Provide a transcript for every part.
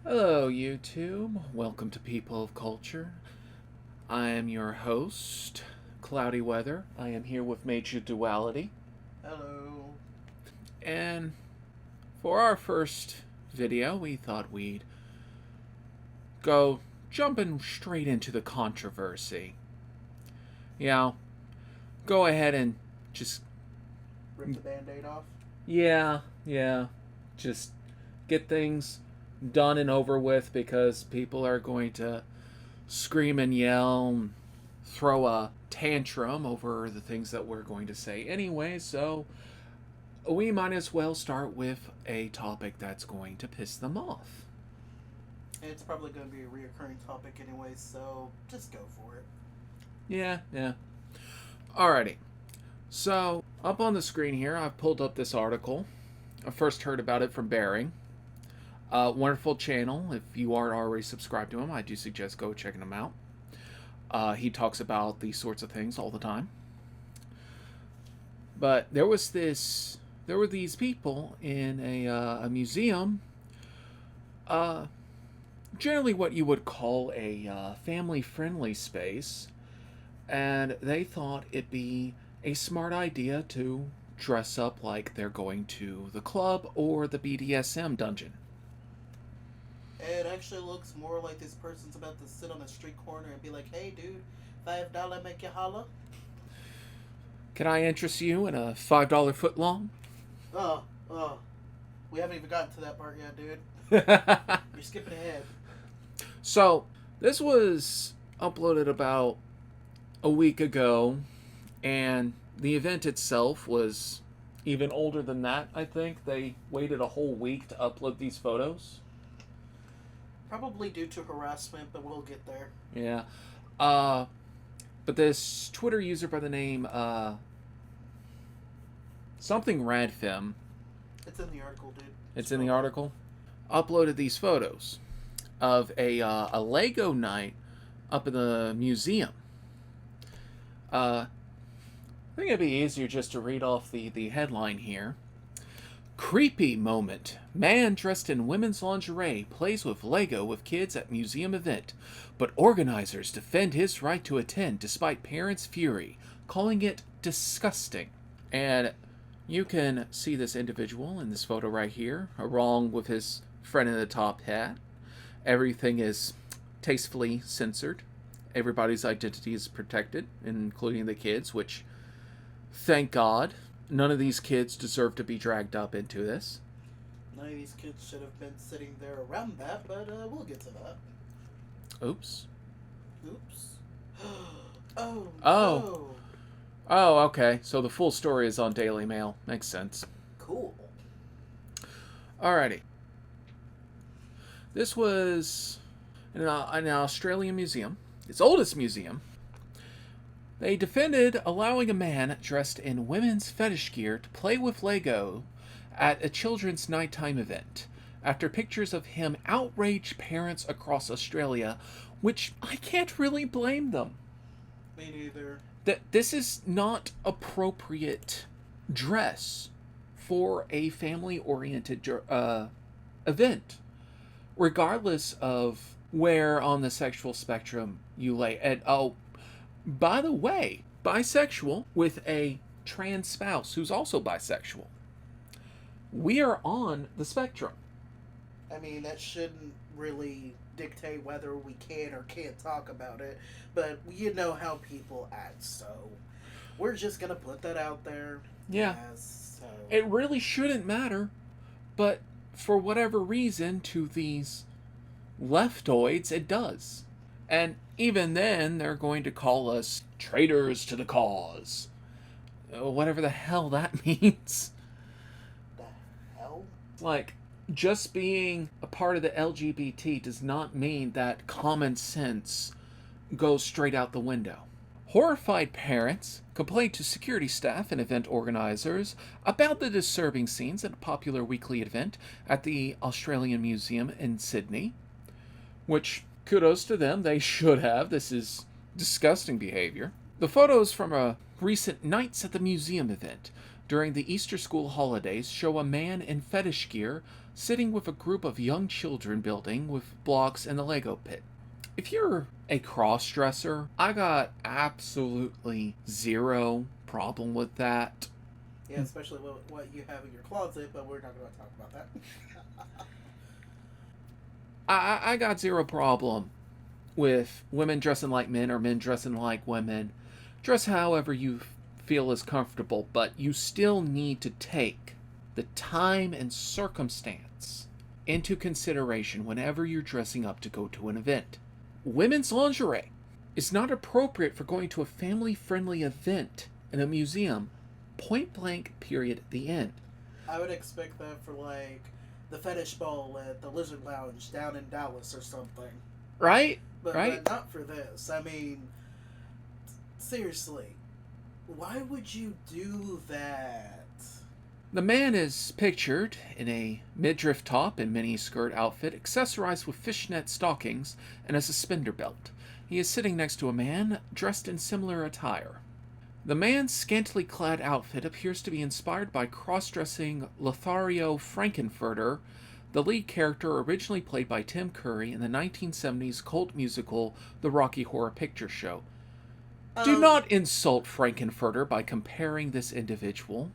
Hello, YouTube. Welcome to People of Culture. I am your host, Cloudy Weather. I am here with Mage Duality. Hello. And for our first video, we thought we'd go jumping straight into the controversy. Go ahead and just... Rip the band-aid off? Yeah. Just get things done and over with because people are going to scream and yell and throw a tantrum over the things that we're going to say anyway, so we might as well start with a topic that's going to piss them off. It's probably going to be a reoccurring topic anyway, so just go for it. Yeah. Alrighty. So, up on the screen here, I've pulled up this article. I first heard about it from Bearing. Wonderful channel. If you aren't already subscribed to him, I do suggest go checking him out. He talks about these sorts of things all the time. But there were these people in a museum, generally what you would call a family-friendly space, and they thought it'd be a smart idea to dress up like they're going to the club or the BDSM dungeon. It actually looks more like this person's about to sit on a street corner and be like, "Hey, dude, $5 make you holla?" Can I interest you in a $5 footlong? Oh, we haven't even gotten to that part yet, dude. You're skipping ahead. So, this was uploaded about a week ago, and the event itself was even older than that, I think. They waited a whole week to upload these photos. Probably due to harassment, but we'll get there. Yeah. But this Twitter user by the name, something Radfem. It's in the article, dude. It's in the article. Uploaded these photos of a Lego night up in the museum. I think it'd be easier just to read off the headline here. Creepy moment. Man dressed in women's lingerie plays with Lego with kids at museum event, but organizers defend his right to attend despite parents' fury, calling it disgusting. And you can see this individual in this photo right here, along with his friend in the top hat. Everything is tastefully censored. Everybody's identity is protected, including the kids, which, thank God, none of these kids deserve to be dragged up into this. None of these kids should have been sitting there around that, but we'll get to that. Oops. Oh. Oh. Oh, okay. So the full story is on Daily Mail. Makes sense. Cool. Alrighty. This was in an Australian museum. Its oldest museum. They defended allowing a man dressed in women's fetish gear to play with Lego at a children's nighttime event, after pictures of him outraged parents across Australia, which I can't really blame them. Me neither. This is not appropriate dress for a family-oriented event, regardless of where on the sexual spectrum you lay. And by the way, bisexual with a trans spouse who's also bisexual. We are on the spectrum. I mean, that shouldn't really dictate whether we can or can't talk about it, but you know how people act, so we're just gonna put that out there. Yeah. Yes, so. It really shouldn't matter, but for whatever reason, to these leftoids, it does. And even then, they're going to call us traitors to the cause. Whatever the hell that means. The hell? Like, just being a part of the LGBT does not mean that common sense goes straight out the window. Horrified parents complained to security staff and event organizers about the disturbing scenes at a popular weekly event at the Australian Museum in Sydney, which, kudos to them, they should have. This is disgusting behavior. The photos from a recent Nights at the Museum event during the Easter school holidays show a man in fetish gear sitting with a group of young children building with blocks in the Lego pit. If you're a crossdresser, I got absolutely zero problem with that. Yeah, especially what you have in your closet, but we're not going to talk about that. I got zero problem with women dressing like men or men dressing like women. Dress however you feel is comfortable, but you still need to take the time and circumstance into consideration whenever you're dressing up to go to an event. Women's lingerie is not appropriate for going to a family-friendly event in a museum. Point blank, period, the end. I would expect that for, like, the fetish ball at the Lizard Lounge down in Dallas or something. Right? But Right? not for this. I mean, seriously, why would you do that? The man is pictured in a midriff top and mini-skirt outfit accessorized with fishnet stockings and a suspender belt. He is sitting next to a man dressed in similar attire. The man's scantily clad outfit appears to be inspired by cross-dressing Lothario Frankenfurter, the lead character originally played by Tim Curry in the 1970s cult musical The Rocky Horror Picture Show. Do not insult Frankenfurter by comparing this individual.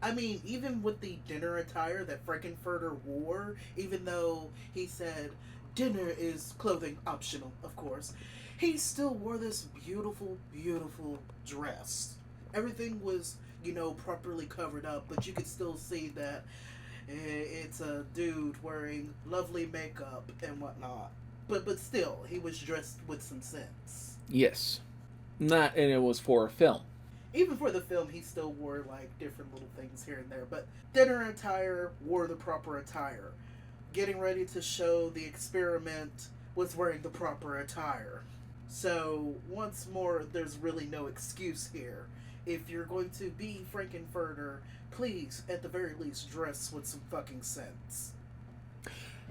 I mean, even with the dinner attire that Frankenfurter wore, even though he said dinner is clothing optional, of course, he still wore this beautiful, beautiful dress. Everything was, properly covered up, but you could still see that it's a dude wearing lovely makeup and whatnot. But still, he was dressed with some sense. Yes. And it was for a film. Even for the film, he still wore, like, different little things here and there. But dinner attire, wore the proper attire. Getting ready to show the experiment, was wearing the proper attire. So, once more, there's really no excuse here. If you're going to be Frankenfurter, please, at the very least, dress with some fucking sense.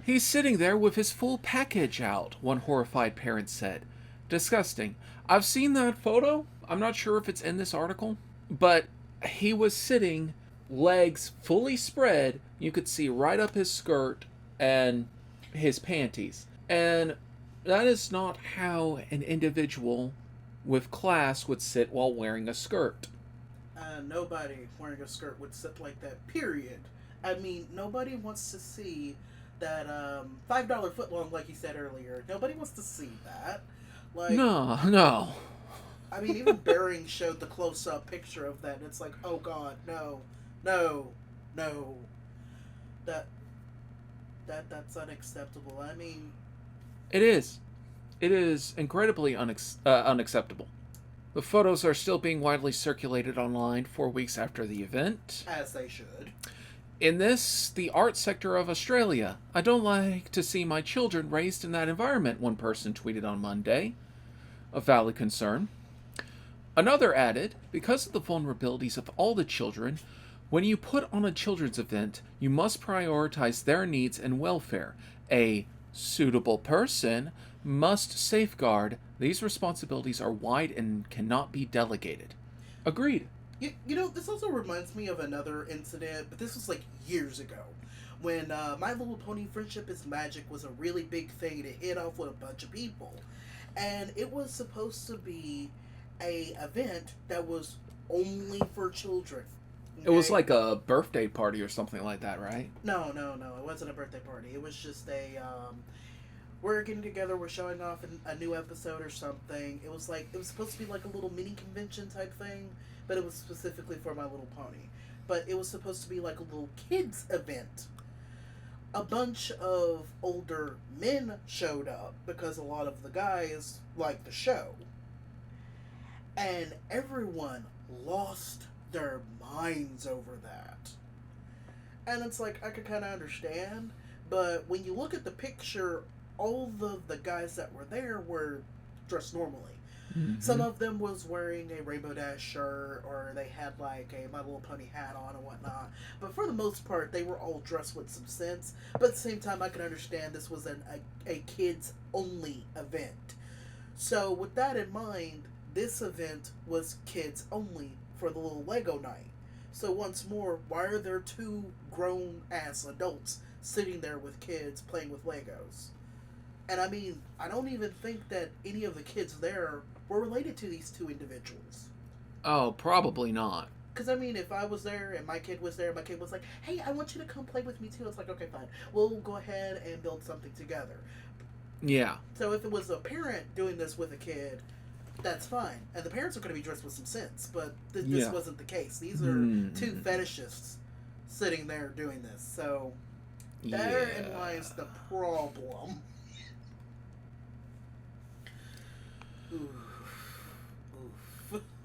He's sitting there with his full package out, one horrified parent said. Disgusting. I've seen that photo. I'm not sure if it's in this article, but he was sitting, legs fully spread. You could see right up his skirt and his panties. And that is not how an individual with class would sit while wearing a skirt. Nobody wearing a skirt would sit like that, period. I mean, nobody wants to see that $5 footlong, like you said earlier. Nobody wants to see that. Like, No. I mean, even Bearing showed the close-up picture of that, and it's like, oh god, no. That's unacceptable. I mean, It is. It is incredibly unacceptable. The photos are still being widely circulated online 4 weeks after the event. as they should. In this, the art sector of Australia. I don't like to see my children raised in that environment, one person tweeted on Monday. A valid concern. Another added, because of the vulnerabilities of all the children, when you put on a children's event, you must prioritize their needs and welfare. A suitable person must safeguard these responsibilities are wide and cannot be delegated. Agreed. This also reminds me of another incident, but this was like years ago, when My Little Pony Friendship is Magic was a really big thing. It hit off with a bunch of people, and it was supposed to be a event that was only for children. Okay? It was like a birthday party or something like that, right? No, it wasn't a birthday party. It was just a we're getting together, we're showing off a new episode or something. It was supposed to be like a little mini convention type thing, but it was specifically for My Little Pony. But it was supposed to be like a little kids event. A bunch of older men showed up because a lot of the guys liked the show. And everyone lost their minds over that. And it's like, I could kind of understand, but when you look at the picture, all the guys that were there were dressed normally. Mm-hmm. Some of them was wearing a Rainbow Dash shirt, or they had like a My Little Pony hat on and whatnot. But for the most part, they were all dressed with some sense. But at the same time, I can understand this was a kids-only event. So with that in mind, this event was kids only for the little Lego night. So once more, why are there two grown ass adults sitting there with kids playing with Legos? And I mean, I don't even think that any of the kids there were related to these two individuals. Oh, probably not. Because I mean, if I was there and my kid was there, my kid was like, "Hey, I want you to come play with me too." It's like, okay, fine. We'll go ahead and build something together. Yeah. So if it was a parent doing this with a kid, that's fine, and the parents are going to be dressed with some sense. But this wasn't the case. These are two fetishists sitting there doing this. So therein lies the problem. Oof.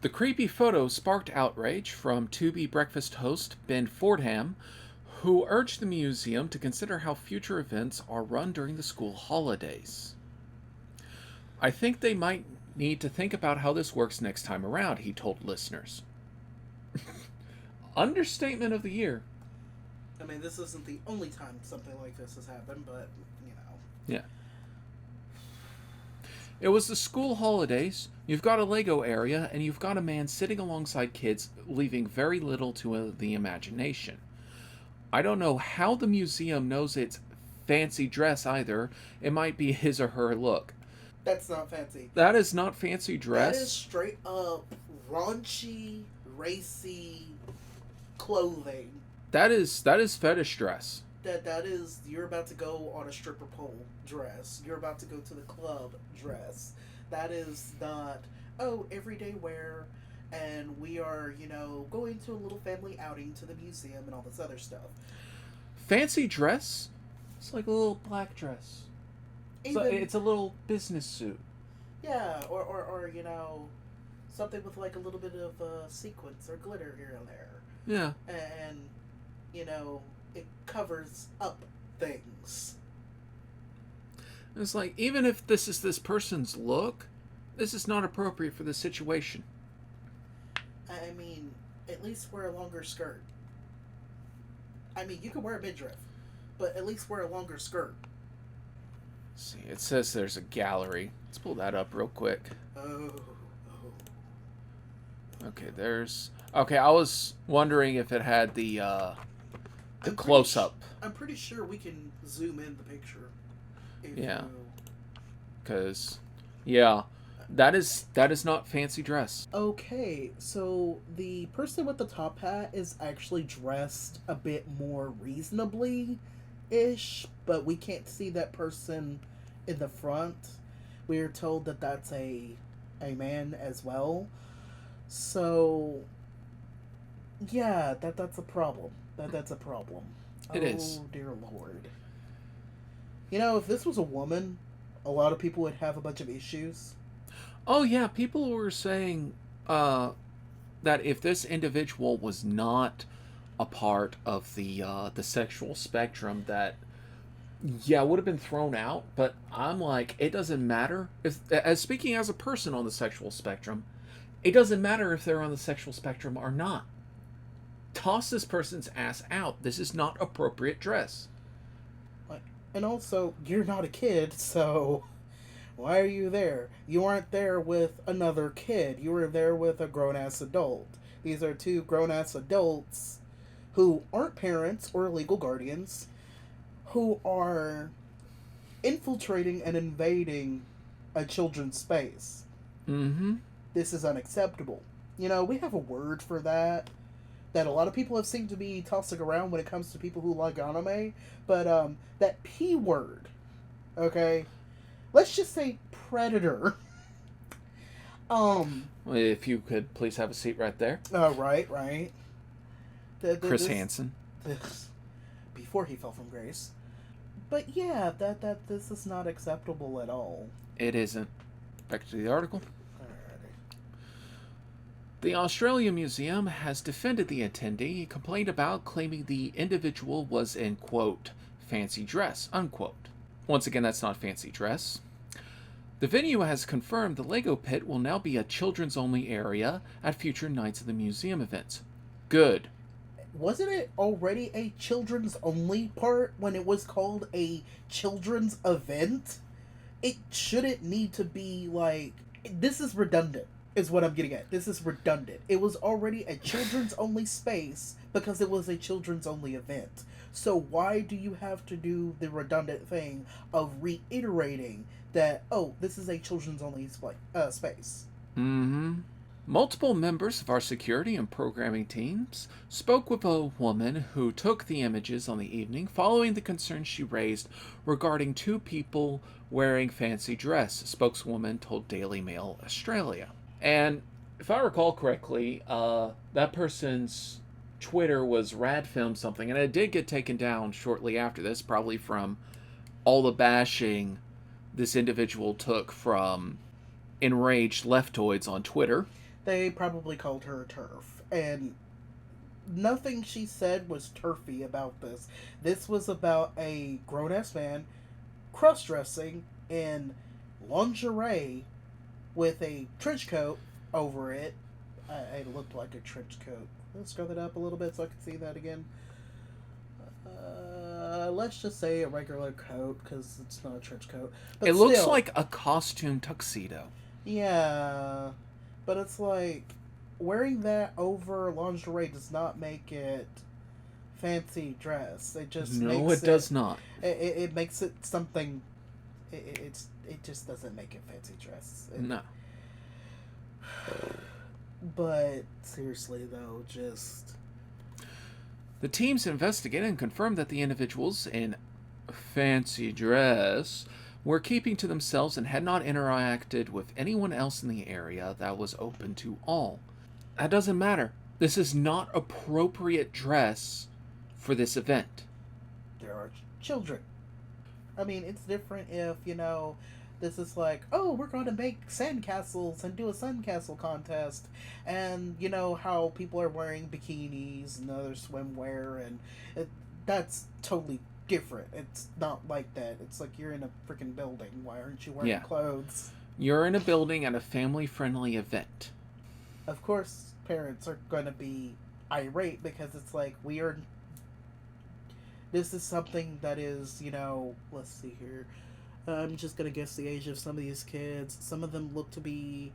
The creepy photo sparked outrage from Tubi breakfast host Ben Fordham, who urged the museum to consider how future events are run during the school holidays. I think they might need to think about how this works next time around, he told listeners. Understatement of the year. I mean, this isn't the only time something like this has happened, but, you know. Yeah. It was the school holidays. You've got a Lego area, and you've got a man sitting alongside kids, leaving very little to the imagination. I don't know how the museum knows it's fancy dress either. It might be his or her look. That's not fancy. That is not fancy dress. That is straight up raunchy, racy clothing. That is fetish dress. That is, you're about to go on a stripper pole dress. You're about to go to the club dress. That is not, oh, everyday wear, and we are, going to a little family outing to the museum and all this other stuff. Fancy dress? It's like a little black dress. It's a little business suit. Yeah, or something with like a little bit of sequins or glitter here and there. Yeah. And, it covers up things. It's like, even if this is this person's look, this is not appropriate for the situation. I mean, at least wear a longer skirt. I mean, you can wear a midriff, but at least wear a longer skirt. Let's see, it says there's a gallery. Let's pull that up real quick. Oh. Okay, I was wondering if it had the close-up. I'm pretty sure we can zoom in the picture. Yeah. Because, yeah, that is not fancy dress. Okay, so the person with the top hat is actually dressed a bit more reasonably-ish, but we can't see that person in the front. We are told that that's a man as well. So, yeah, that's a problem. That's a problem. It is. Oh, dear Lord. If this was a woman, a lot of people would have a bunch of issues. Oh, yeah, people were saying that if this individual was not a part of the sexual spectrum, that, yeah, would have been thrown out. But I'm like, it doesn't matter. Speaking as a person on the sexual spectrum, it doesn't matter if they're on the sexual spectrum or not. Toss this person's ass out. This is not appropriate dress. And also, you're not a kid, so why are you there? You aren't there with another kid. You were there with a grown-ass adult. These are two grown-ass adults who aren't parents or legal guardians, who are infiltrating and invading a children's space. Mm-hmm. This is unacceptable. We have a word for that a lot of people have seemed to be tossing around when it comes to people who like anime, but that P word, okay? Let's just say predator. If you could please have a seat right there. Right. Chris Hansen. Before he fell from grace. But yeah, that this is not acceptable at all. It isn't. Back to the article. The Australia Museum has defended the attendee he complained about, claiming the individual was in, quote, fancy dress, unquote. Once again, that's not fancy dress. The venue has confirmed the Lego pit will now be a children's-only area at future Nights of the Museum events. Good. Wasn't it already a children's-only part when it was called a children's event? It shouldn't need to be like... This is redundant. is what I'm getting at. This is redundant. It was already a children's only space because it was a children's only event. So why do you have to do the redundant thing of reiterating that, oh, this is a children's only space? Mm-hmm. Multiple members of our security and programming teams spoke with a woman who took the images on the evening following the concerns she raised regarding two people wearing fancy dress, a spokeswoman told Daily Mail Australia. And if I recall correctly, that person's Twitter was Radfilm something, and it did get taken down shortly after this, probably from all the bashing this individual took from enraged leftoids on Twitter. They probably called her a turf. And nothing she said was turfy about this. This was about a grown ass man cross dressing in lingerie with a trench coat over it. It looked like a trench coat. Let's scroll that up a little bit so I can see that again. Let's just say a regular coat because it's not a trench coat. But it looks like a costume tuxedo. Yeah, but it's like wearing that over lingerie does not make it fancy dress. It just it does not. It makes it something. It just doesn't make it fancy dress. No. But seriously though, just the teams investigated and confirmed that the individuals in fancy dress were keeping to themselves and had not interacted with anyone else in the area that was open to all. That doesn't matter. This is not appropriate dress for this event. There are children. I mean, it's different if, this is like, oh, we're going to make sandcastles and do a sandcastle contest. And, how people are wearing bikinis and other swimwear. And that's totally different. It's not like that. It's like you're in a freaking building. Why aren't you wearing clothes? You're in a building at a family-friendly event. Of course, parents are going to be irate because it's like this is something that is, let's see here. I'm just going to guess the age of some of these kids. Some of them look to be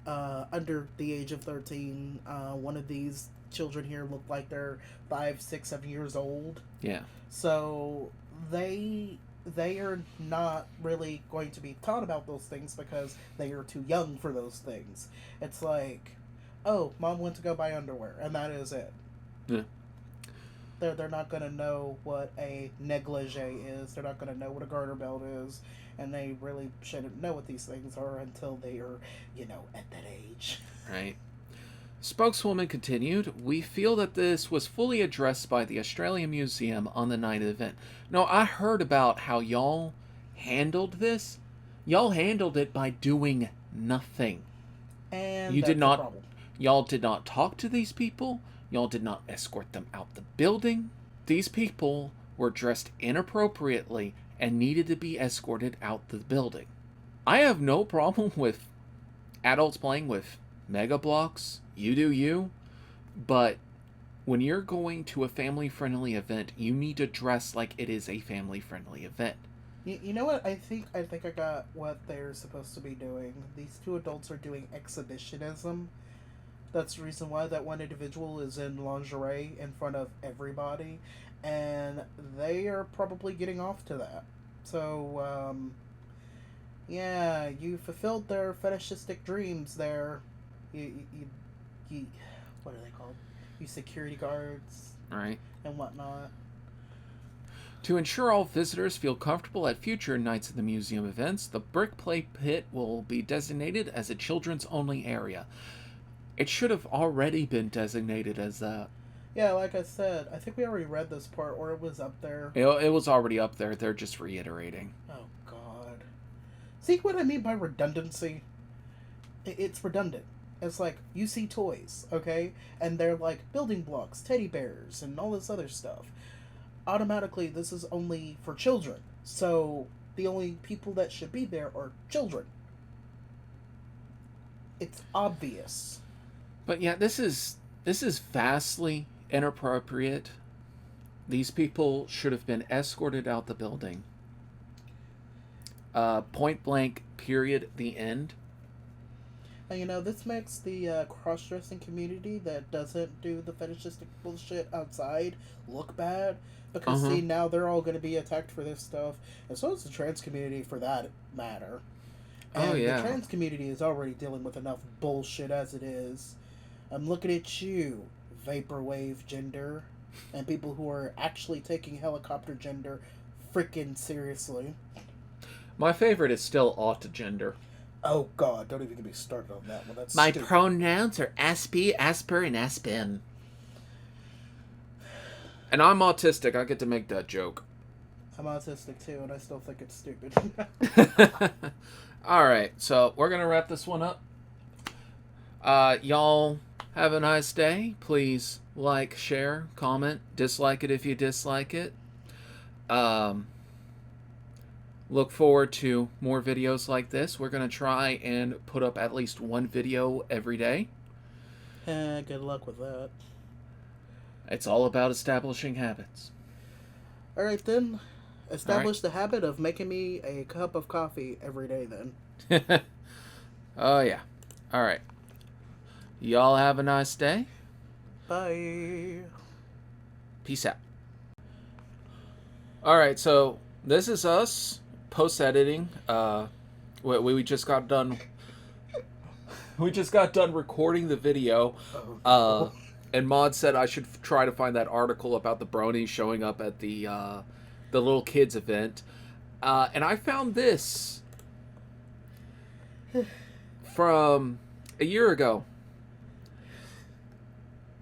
under the age of 13. One of these children here look like they're 5, 6, 7 years old. Yeah. So they are not really going to be taught about those things because they are too young for those things. It's like, oh, mom went to go buy underwear, and that is it. Yeah. They're not going to know what a negligee is. They're not going to know what a garter belt is. And they really shouldn't know what these things are until they are, at that age. Right. Spokeswoman continued, we feel that this was fully addressed by the Australian Museum on the night of the event. No, I heard about how y'all handled this. Y'all handled it by doing nothing. And y'all did not talk to these people. Y'all did not escort them out the building. These people were dressed inappropriately and needed to be escorted out the building. I have no problem with adults playing with Mega Bloks. You do you. But when you're going to a family-friendly event, you need to dress like it is a family-friendly event. You know what? I think I got what they're supposed to be doing. These two adults are doing exhibitionism. That's the reason why that one individual is in lingerie in front of everybody. And they are probably getting off to that. So, yeah, you fulfilled their fetishistic dreams there. You what are they called? You security guards. Right. And whatnot. To ensure all visitors feel comfortable at future Nights of the Museum events, the brick play pit will be designated as a children's-only area. It should have already been designated as that. Yeah, like I said, I think we already read this part, or it was up there. It was already up there. They're just reiterating. Oh, God. See what I mean by redundancy? It's redundant. It's like, you see toys, okay? And they're like building blocks, teddy bears, and all this other stuff. Automatically, this is only for children. So, the only people that should be there are children. It's obvious. But yeah, this is vastly inappropriate. These people should have been escorted out the building. Point blank, period, the end. And this makes the cross-dressing community that doesn't do the fetishistic bullshit outside look bad. Because, Uh-huh. see, now they're all going to be attacked for this stuff. And so is the trans community for that matter. Oh, And the yeah. trans community is already dealing with enough bullshit as it is. I'm looking at you, vaporwave gender, and people who are actually taking helicopter gender freaking seriously. My favorite is still autogender. Oh god, don't even get me started on that one. That's My stupid. pronouns are Aspie, Asper, and Aspen. And I'm autistic. I get to make that joke. I'm autistic too, and I still think it's stupid. Alright, so we're going to wrap this one up. Y'all have a nice day. Please like, share, comment, dislike it if you dislike it. Look forward to more videos like this. We're going to try and put up at least one video every day. Good luck with that. It's all about establishing habits. Alright then. Establish the habit of making me a cup of coffee every day then. Oh, yeah. Alright. Y'all have a nice day. Bye. Peace out. Alright, so this is us post-editing. We just got done... We just got done recording the video. And Maud said I should try to find that article about the bronies showing up at the little kids event. And I found this from a year ago.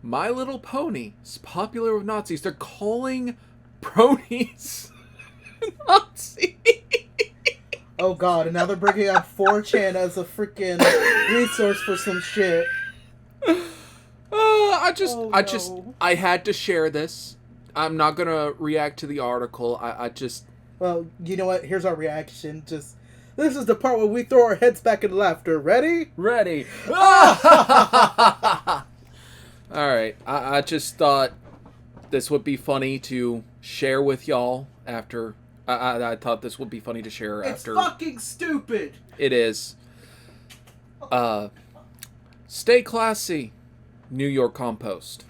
My Little Pony is popular with Nazis. They're calling bronies Nazis. Oh god, and now they're bringing up 4chan as a freaking resource for some shit. I had to share this. I'm not gonna react to the article. Well, you know what? Here's our reaction. This is the part where we throw our heads back in laughter. Ready? Ready. Alright, I just thought this would be funny to share with y'all after... I thought this would be funny to share after... It's fucking stupid! It is. Stay classy, New York Compost.